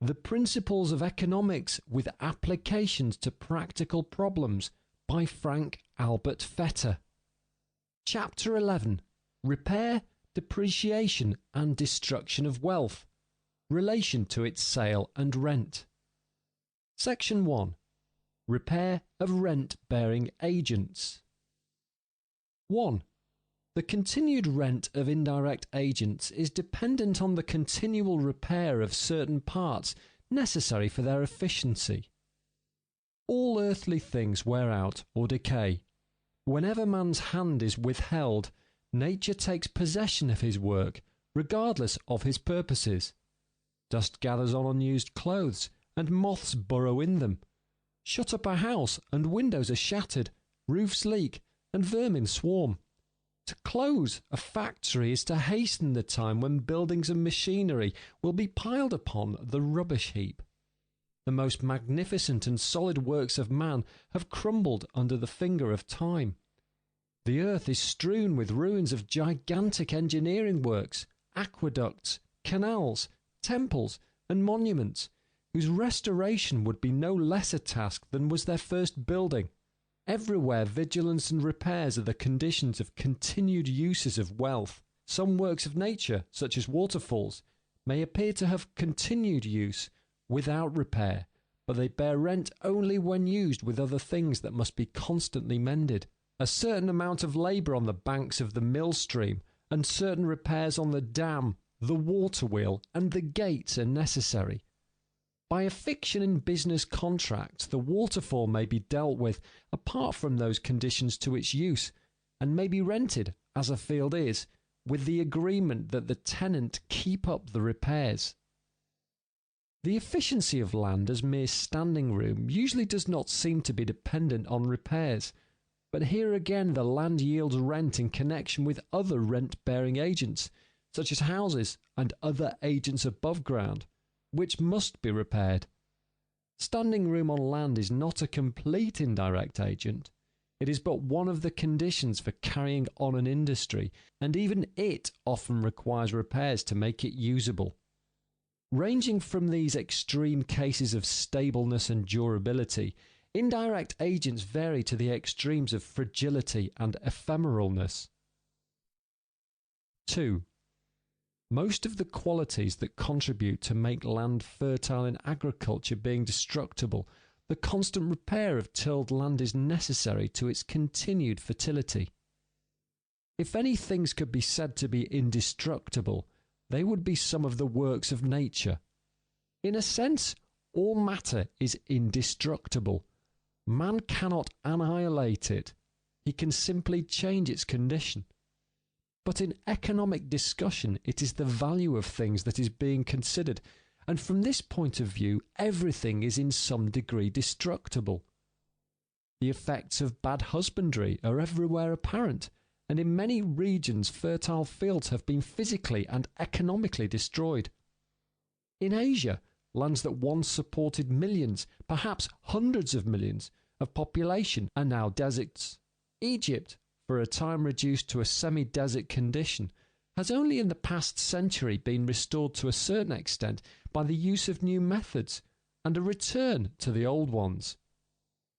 The Principles of Economics with Applications to Practical Problems by Frank Albert Fetter. Chapter 11. Repair, Depreciation and Destruction of Wealth. Relation to its sale and rent. Section 1. Repair of rent-bearing agents. 1. The continued rent of indirect agents is dependent on the continual repair of certain parts necessary for their efficiency. All earthly things wear out or decay. Whenever man's hand is withheld, nature takes possession of his work, regardless of his purposes. Dust gathers on unused clothes, and moths burrow in them. Shut up a house, and windows are shattered, roofs leak, and vermin swarm. To close a factory is to hasten the time when buildings and machinery will be piled upon the rubbish heap. The most magnificent and solid works of man have crumbled under the finger of time. The earth is strewn with ruins of gigantic engineering works, aqueducts, canals, temples, and monuments, whose restoration would be no less a task than was their first building. Everywhere vigilance and repairs are the conditions of continued uses of wealth. Some works of nature, such as waterfalls, may appear to have continued use without repair, but they bear rent only when used with other things that must be constantly mended. A certain amount of labour on the banks of the mill stream and certain repairs on the dam, the water wheel, and the gates are necessary. By a fiction in business contracts, the waterfall may be dealt with apart from those conditions to its use, and may be rented, as a field is, with the agreement that the tenant keep up the repairs. The efficiency of land as mere standing room usually does not seem to be dependent on repairs, but here again the land yields rent in connection with other rent-bearing agents, such as houses and other agents above ground, which must be repaired. Standing room on land is not a complete indirect agent. It is but one of the conditions for carrying on an industry, and even it often requires repairs to make it usable. Ranging from these extreme cases of stableness and durability, indirect agents vary to the extremes of fragility and ephemeralness. 2. Most of the qualities that contribute to make land fertile in agriculture being destructible, the constant repair of tilled land is necessary to its continued fertility. If any things could be said to be indestructible, they would be some of the works of nature. In a sense, all matter is indestructible. Man cannot annihilate it. He can simply change its condition. But in economic discussion, it is the value of things that is being considered, and from this point of view, everything is in some degree destructible. The effects of bad husbandry are everywhere apparent, and in many regions fertile fields have been physically and economically destroyed. In Asia, lands that once supported millions, perhaps hundreds of millions, of population are now deserts. Egypt, for a time reduced to a semi-desert condition, has only in the past century been restored to a certain extent by the use of new methods and a return to the old ones.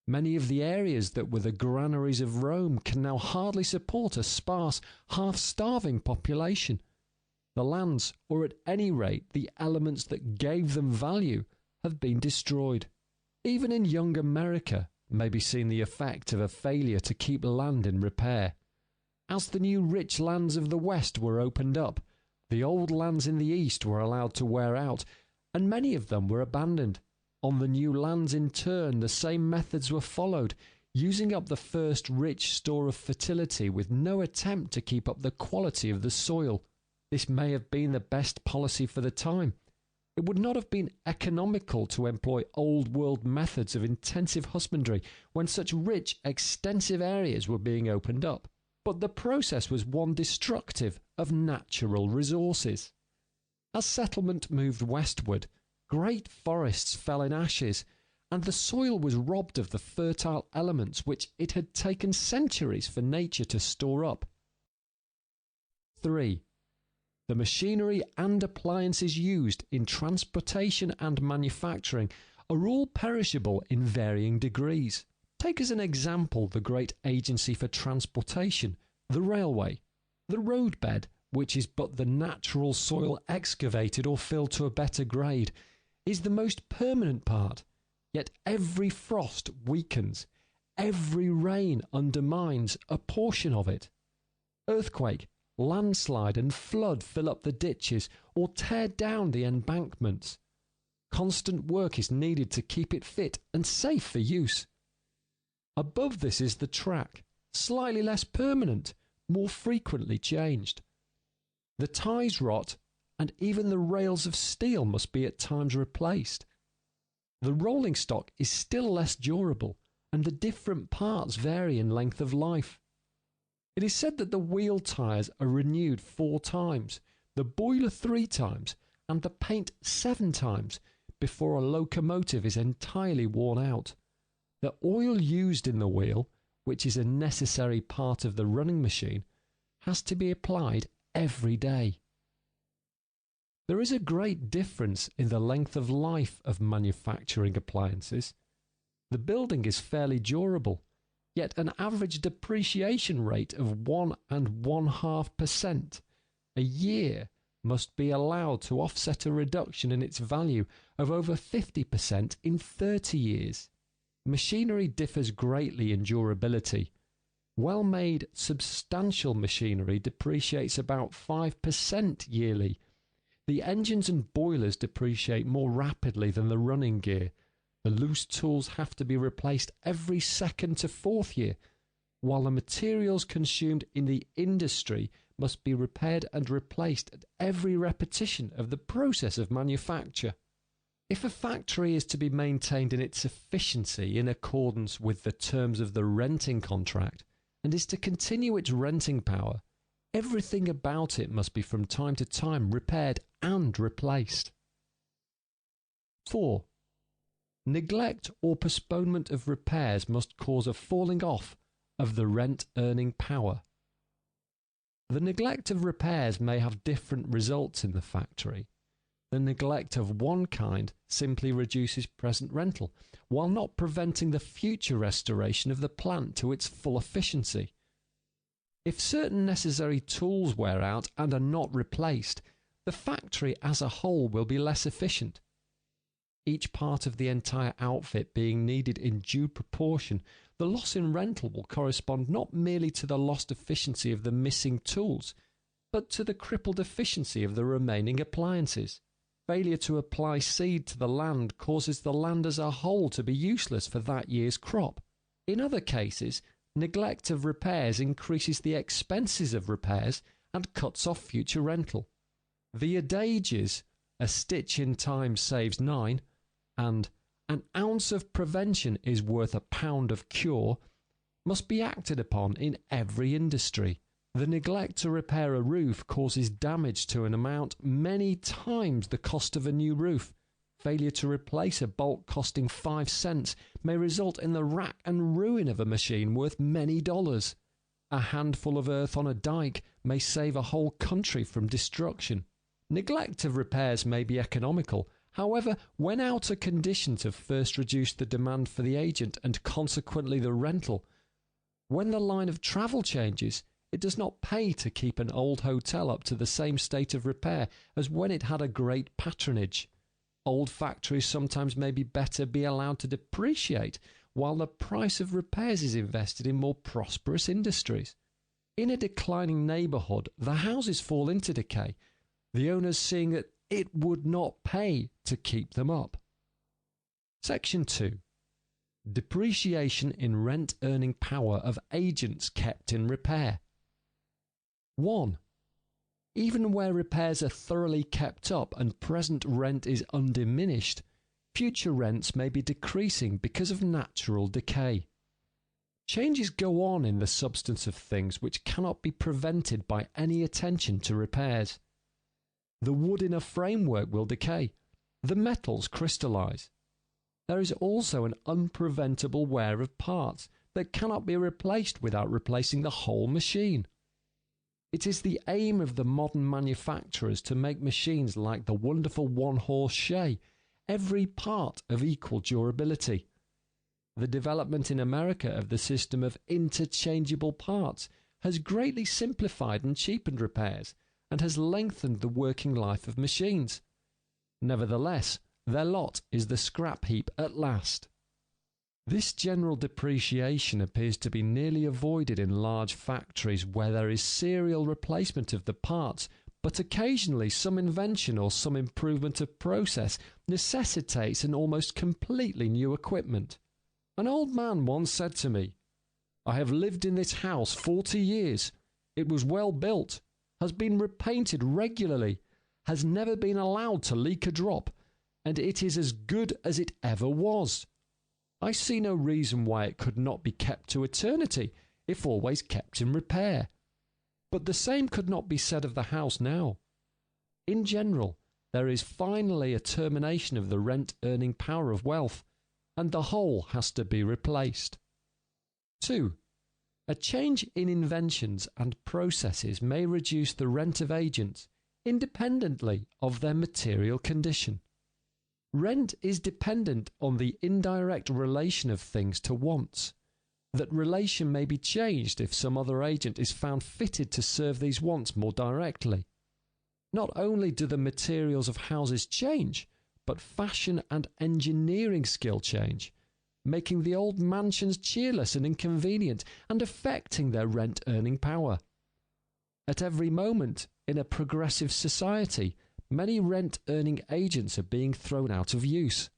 Many of the areas that were the granaries of Rome can now hardly support a sparse, half-starving population. The lands, or at any rate the elements that gave them value, have been destroyed. Even in young America may be seen the effect of a failure to keep land in repair. As the new rich lands of the West were opened up, the old lands in the East were allowed to wear out, and many of them were abandoned. On the new lands in turn, the same methods were followed, using up the first rich store of fertility with no attempt to keep up the quality of the soil. This may have been the best policy for the time. It would not have been economical to employ old world methods of intensive husbandry when such rich, extensive areas were being opened up. But the process was one destructive of natural resources. As settlement moved westward, great forests fell in ashes, and the soil was robbed of the fertile elements which it had taken centuries for nature to store up. 3. The machinery and appliances used in transportation and manufacturing are all perishable in varying degrees. Take as an example the great agency for transportation, the railway. The roadbed, which is but the natural soil excavated or filled to a better grade, is the most permanent part, yet every frost weakens, every rain undermines a portion of it. Earthquake, landslide and flood fill up the ditches or tear down the embankments. Constant work is needed to keep it fit and safe for use. Above this is the track, slightly less permanent, more frequently changed. The ties rot, and even the rails of steel must be at times replaced. The rolling stock is still less durable, and the different parts vary in length of life. It is said that the wheel tyres are renewed 4 times, the boiler 3 times, and the paint 7 times before a locomotive is entirely worn out. The oil used in the wheel, which is a necessary part of the running machine, has to be applied every day. There is a great difference in the length of life of manufacturing appliances. The building is fairly durable, yet an average depreciation rate of 1.5% a year must be allowed to offset a reduction in its value of over 50% in 30 years. Machinery differs greatly in durability. Well-made, substantial machinery depreciates about 5% yearly. The engines and boilers depreciate more rapidly than the running gear. The loose tools have to be replaced every 2nd to 4th year, while the materials consumed in the industry must be repaired and replaced at every repetition of the process of manufacture. If a factory is to be maintained in its efficiency in accordance with the terms of the renting contract, and is to continue its renting power, everything about it must be from time to time repaired and replaced. 4. Neglect or postponement of repairs must cause a falling off of the rent-earning power. The neglect of repairs may have different results in the factory. The neglect of one kind simply reduces present rental, while not preventing the future restoration of the plant to its full efficiency. If certain necessary tools wear out and are not replaced, the factory as a whole will be less efficient. Each part of the entire outfit being needed in due proportion, the loss in rental will correspond not merely to the lost efficiency of the missing tools, but to the crippled efficiency of the remaining appliances. Failure to apply seed to the land causes the land as a whole to be useless for that year's crop. In other cases, neglect of repairs increases the expenses of repairs and cuts off future rental. The adages, "a stitch in time saves 9, and "an ounce of prevention is worth a pound of cure," must be acted upon in every industry. The neglect to repair a roof causes damage to an amount many times the cost of a new roof. Failure to replace a bolt costing 5 cents may result in the rack and ruin of a machine worth many dollars. A handful of earth on a dike may save a whole country from destruction. Neglect of repairs may be economical. However, when outer conditions have first reduced the demand for the agent and consequently the rental, when the line of travel changes, it does not pay to keep an old hotel up to the same state of repair as when it had a great patronage. Old factories sometimes may be better be allowed to depreciate, while the price of repairs is invested in more prosperous industries. In a declining neighbourhood, the houses fall into decay, the owners seeing that it would not pay to keep them up. Section 2. Depreciation in rent-earning power of agents kept in repair. 1. Even where repairs are thoroughly kept up and present rent is undiminished, future rents may be decreasing because of natural decay. Changes go on in the substance of things which cannot be prevented by any attention to repairs. The wood in a framework will decay. The metals crystallize. There is also an unpreventable wear of parts that cannot be replaced without replacing the whole machine. It is the aim of the modern manufacturers to make machines like the wonderful one-horse shay, every part of equal durability. The development in America of the system of interchangeable parts has greatly simplified and cheapened repairs and has lengthened the working life of machines. Nevertheless, their lot is the scrap heap at last. This general depreciation appears to be nearly avoided in large factories where there is serial replacement of the parts, but occasionally some invention or some improvement of process necessitates an almost completely new equipment. An old man once said to me, "I have lived in this house 40 years. It was well built, has been repainted regularly, has never been allowed to leak a drop, and it is as good as it ever was. I see no reason why it could not be kept to eternity, if always kept in repair." But the same could not be said of the house now. In general, there is finally a termination of the rent-earning power of wealth, and the whole has to be replaced. 2. A change in inventions and processes may reduce the rent of agents, independently of their material condition. Rent is dependent on the indirect relation of things to wants. That relation may be changed if some other agent is found fitted to serve these wants more directly. Not only do the materials of houses change, but fashion and engineering skill change, making the old mansions cheerless and inconvenient and affecting their rent-earning power. At every moment, in a progressive society, many rent-earning agents are being thrown out of use.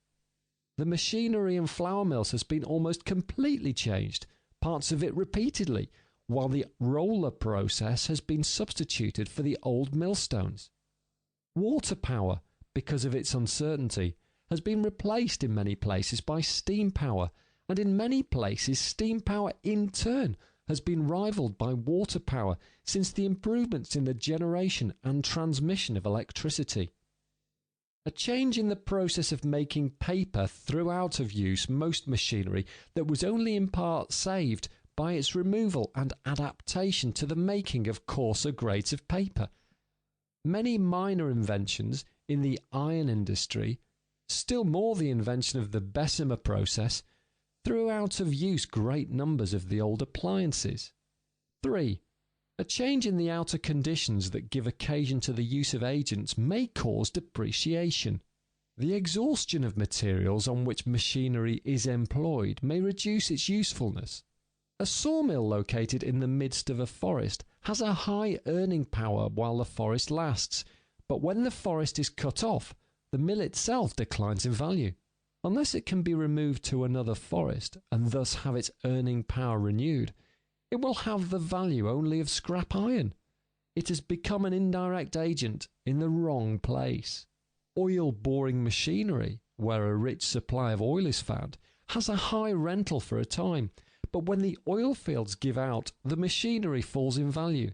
The machinery in flour mills has been almost completely changed, parts of it repeatedly, while the roller process has been substituted for the old millstones. Water power, because of its uncertainty, has been replaced in many places by steam power, and in many places steam power in turn has been rivaled by water power since the improvements in the generation and transmission of electricity. A change in the process of making paper threw out of use most machinery that was only in part saved by its removal and adaptation to the making of coarser grades of paper. Many minor inventions in the iron industry, still more the invention of the Bessemer process, threw out of use great numbers of the old appliances. 3. A change in the outer conditions that give occasion to the use of agents may cause depreciation. The exhaustion of materials on which machinery is employed may reduce its usefulness. A sawmill located in the midst of a forest has a high earning power while the forest lasts, but when the forest is cut off, the mill itself declines in value. Unless it can be removed to another forest and thus have its earning power renewed, it will have the value only of scrap iron. It has become an indirect agent in the wrong place. Oil boring machinery, where a rich supply of oil is found, has a high rental for a time, but when the oil fields give out, the machinery falls in value,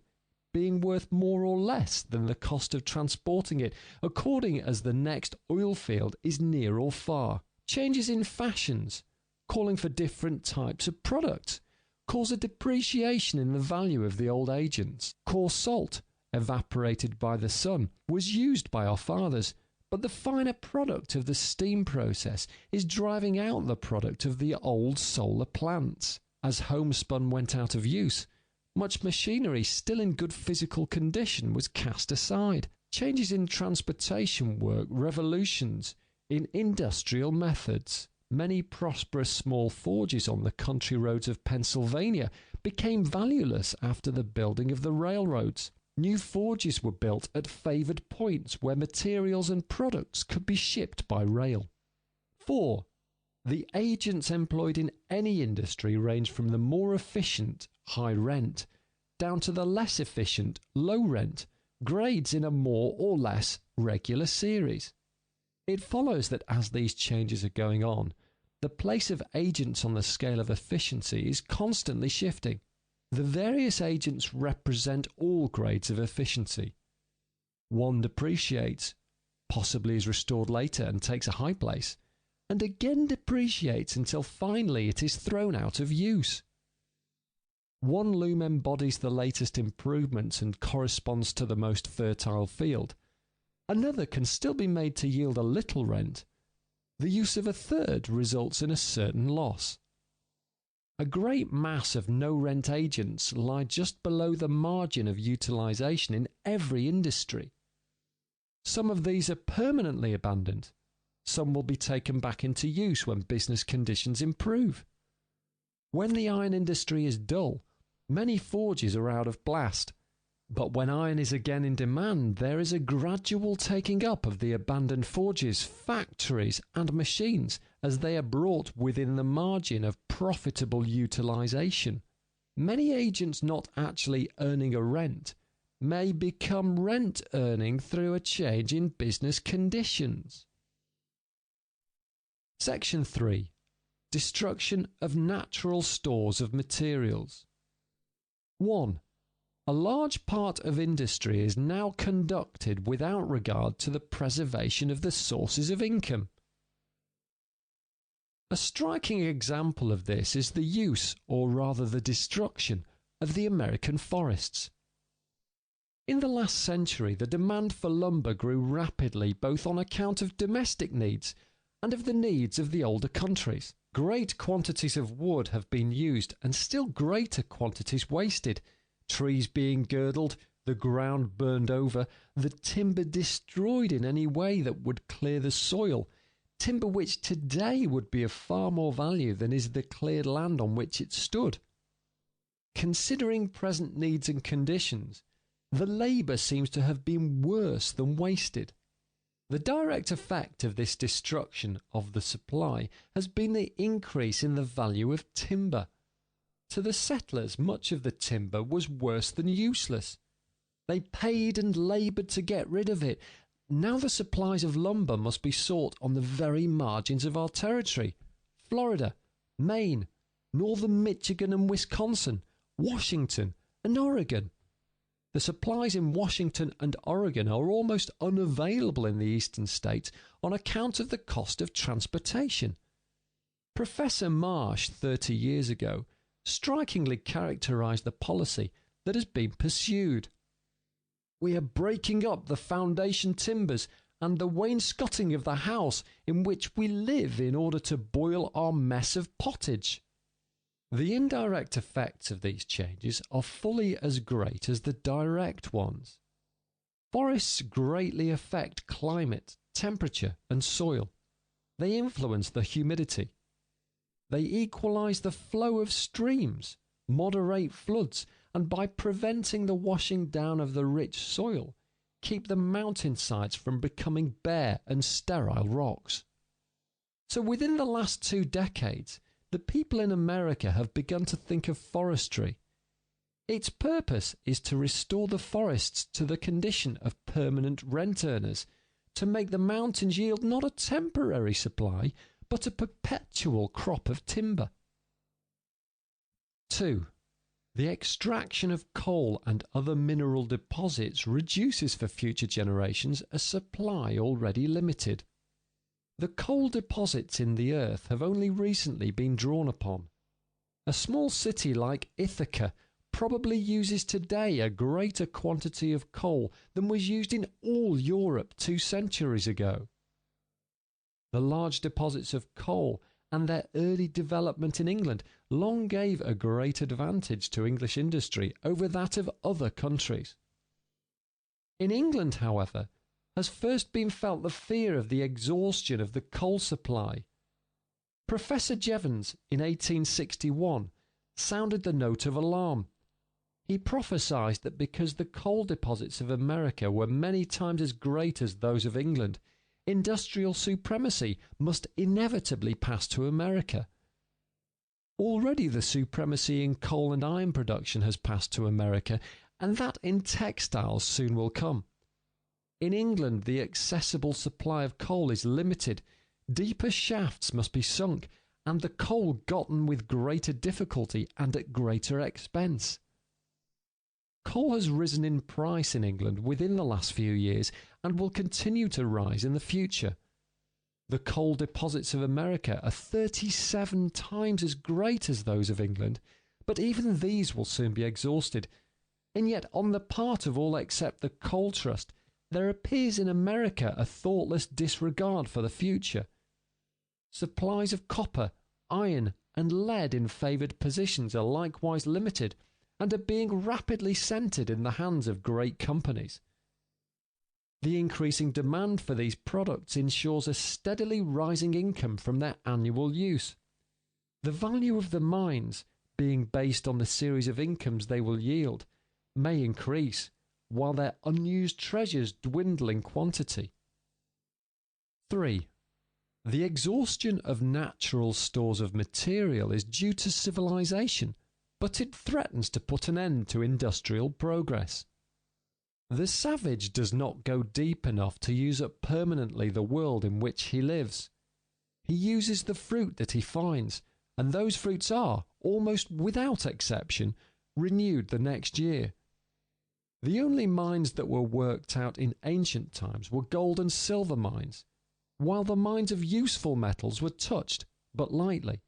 being worth more or less than the cost of transporting it, according as the next oil field is near or far. Changes in fashions, calling for different types of products, cause a depreciation in the value of the old agents. Coarse salt, evaporated by the sun, was used by our fathers, but the finer product of the steam process is driving out the product of the old solar plants. As homespun went out of use, much machinery still in good physical condition was cast aside. Changes in transportation work, revolutions in industrial methods. Many prosperous small forges on the country roads of Pennsylvania became valueless after the building of the railroads. New forges were built at favoured points where materials and products could be shipped by rail. 4. The agents employed in any industry range from the more efficient, high rent, down to the less efficient, low rent, grades in a more or less regular series. It follows that as these changes are going on, the place of agents on the scale of efficiency is constantly shifting. The various agents represent all grades of efficiency. One depreciates, possibly is restored later and takes a high place, and again depreciates until finally it is thrown out of use. One loom embodies the latest improvements and corresponds to the most fertile field. Another can still be made to yield a little rent. The use of a third results in a certain loss. A great mass of no-rent agents lie just below the margin of utilization in every industry. Some of these are permanently abandoned. Some will be taken back into use when business conditions improve. When the iron industry is dull, many forges are out of blast. But when iron is again in demand, there is a gradual taking up of the abandoned forges, factories and machines as they are brought within the margin of profitable utilization. Many agents not actually earning a rent may become rent earning through a change in business conditions. Section 3. Destruction of natural stores of materials. 1. A large part of industry is now conducted without regard to the preservation of the sources of income. A striking example of this is the use, or rather the destruction, of the American forests. In the last century, the demand for lumber grew rapidly both on account of domestic needs and of the needs of the older countries. Great quantities of wood have been used and still greater quantities wasted. Trees being girdled, the ground burned over, the timber destroyed in any way that would clear the soil, timber which today would be of far more value than is the cleared land on which it stood. Considering present needs and conditions, the labour seems to have been worse than wasted. The direct effect of this destruction of the supply has been the increase in the value of timber. To the settlers, much of the timber was worse than useless. They paid and laboured to get rid of it. Now the supplies of lumber must be sought on the very margins of our territory. Florida, Maine, northern Michigan and Wisconsin, Washington and Oregon. The supplies in Washington and Oregon are almost unavailable in the eastern states on account of the cost of transportation. Professor Marsh, 30 years ago, strikingly characterized the policy that has been pursued. We are breaking up the foundation timbers and the wainscoting of the house in which we live in order to boil our mess of pottage. The indirect effects of these changes are fully as great as the direct ones. Forests greatly affect climate, temperature and soil. They influence the humidity. They equalize the flow of streams, moderate floods, and by preventing the washing down of the rich soil, keep the mountainsides from becoming bare and sterile rocks. So within the last 2 decades, the people in America have begun to think of forestry. Its purpose is to restore the forests to the condition of permanent rent earners, to make the mountains yield not a temporary supply, but a perpetual crop of timber. 2. The extraction of coal and other mineral deposits reduces for future generations a supply already limited. The coal deposits in the earth have only recently been drawn upon. A small city like Ithaca probably uses today a greater quantity of coal than was used in all Europe 2 centuries ago. The large deposits of coal and their early development in England long gave a great advantage to English industry over that of other countries. In England, however, has first been felt the fear of the exhaustion of the coal supply. Professor Jevons, in 1861, sounded the note of alarm. He prophesied that because the coal deposits of America were many times as great as those of England, industrial supremacy must inevitably pass to America. Already the supremacy in coal and iron production has passed to America, and that in textiles soon will come. In England, the accessible supply of coal is limited. Deeper shafts must be sunk, and the coal gotten with greater difficulty and at greater expense. Coal has risen in price in England within the last few years and will continue to rise in the future. The coal deposits of America are 37 times as great as those of England, but even these will soon be exhausted. And yet, on the part of all except the coal trust, there appears in America a thoughtless disregard for the future. Supplies of copper, iron, and lead in favoured positions are likewise limited and are being rapidly centred in the hands of great companies. The increasing demand for these products ensures a steadily rising income from their annual use. The value of the mines, being based on the series of incomes they will yield, may increase, while their unused treasures dwindle in quantity. 3. The exhaustion of natural stores of material is due to civilization, but it threatens to put an end to industrial progress. The savage does not go deep enough to use up permanently the world in which he lives. He uses the fruit that he finds, and those fruits are, almost without exception, renewed the next year. The only mines that were worked out in ancient times were gold and silver mines, while the mines of useful metals were touched but lightly.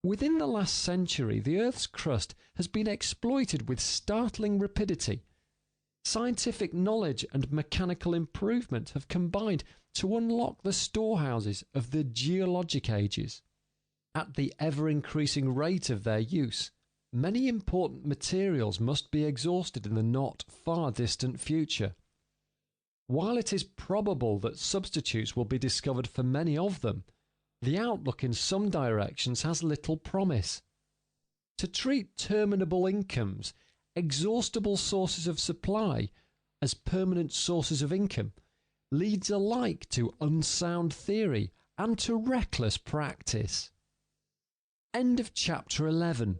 Within the last century, the Earth's crust has been exploited with startling rapidity. Scientific knowledge and mechanical improvement have combined to unlock the storehouses of the geologic ages. At the ever-increasing rate of their use, many important materials must be exhausted in the not far distant future. While it is probable that substitutes will be discovered for many of them, the outlook in some directions has little promise. To treat terminable incomes, exhaustible sources of supply, as permanent sources of income, leads alike to unsound theory and to reckless practice. End of chapter 11.